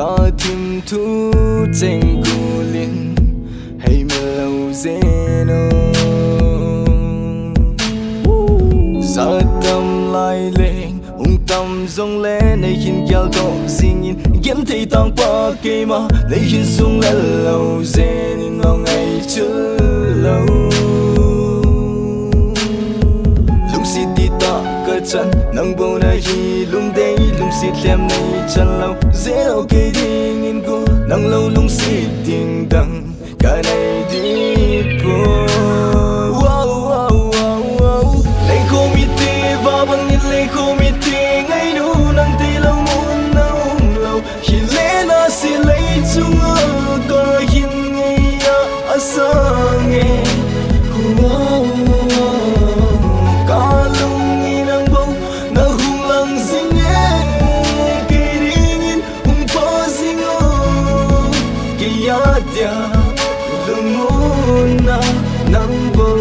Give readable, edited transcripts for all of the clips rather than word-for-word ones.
cả thìm thu chênh cô liên hay mơ lâu zeno giờ tâm lại lên ung tâm dòng lẽ này khiến kéo độ sinh in kiếm thấy tăng qua cây mà này khiến sung lên lâu zen lo ngày chưa lâu lung xịt đi ta cơ chân nâng bầu này hi lung đây lung xịt lem này chân lâu dễ lâu cây đi nghìn cô nâng lâu lung xịt tiếng đằng cả này đi cô lấy khô mi tê và bằng nhìn lấy khô mi tê ngay đủ nâng tê lâu muốn nâu lâu khi lẽ nó sẽ lấy chung ở có hình ngay ở sang nghe cả lung nhìn nâng bông nó hung lăng dính nghe cây đi nhìn hung phá dính ô cây yá đia lung muốn nâng bông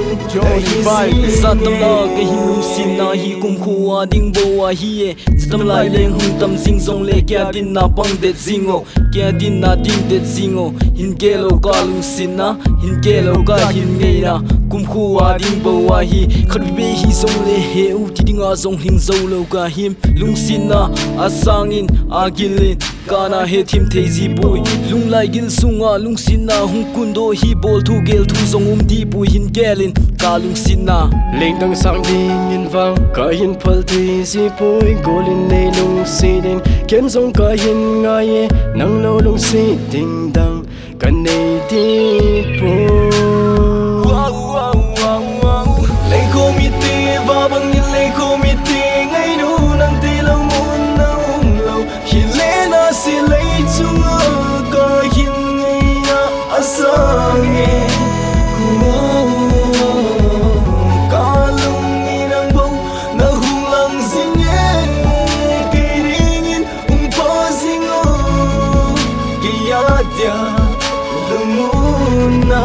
Sa tâm la cái hình lung xin na hi kum khua ding bo a hi tâm lai leng hung tâm sing song le kya tin na pang det zingo kya tin na tin det zingo hin ke lo ka lung sin na hin ke lo ka hin ngei na kum khua ding bo a hi khat be hi song le he u ti ding a song hing zo lo ka him lung sin na asang in agilin kana he thim thei zi boy lung lai gil sunga lung sin na hung kun do hi bol thu gel thu song di pu hin gelin ka lung sin na lên đằng sang đi nhìn vang cả hin phật thì si bôi cô lên này lung si đen kiến giống cả hin ngay nắng lâu lung si tình đằng cần này đi bôi lấy khô mi tê và bằng nhìn lấy khô mi tê ngay đủ nắng tê lâu muốn nâu lâu khi lẽ nó sẽ lấy chung ở có hin ngay ở sang nghe Lumuna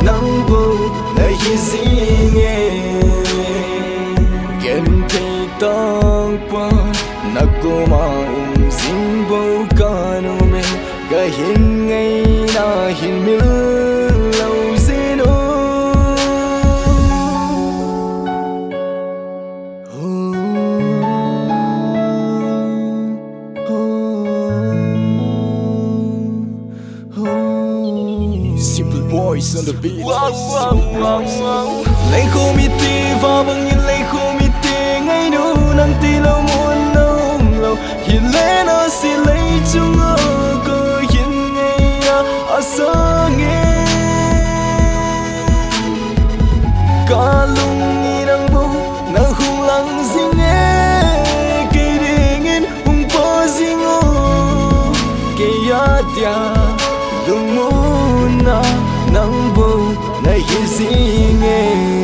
nangbo na hizinge Gen thay tang pa Naguma zingbo kanume Gahin ngay na hin mil lâu zeno Simple boys on the beat. Lấy khô mi tê và bằng nhìn lấy khô mi tê ngay đủ nắng tê lâu muốn nâu lâu hiện lẽ nó sẽ lấy chung ở cơ hiện ngay ở sáng nghe cả lung nghi nắng bông nó hung lăng dính nghe cây đi nghìn hung phá dính ô cây yá đia lung muốn nắng bông này hizinge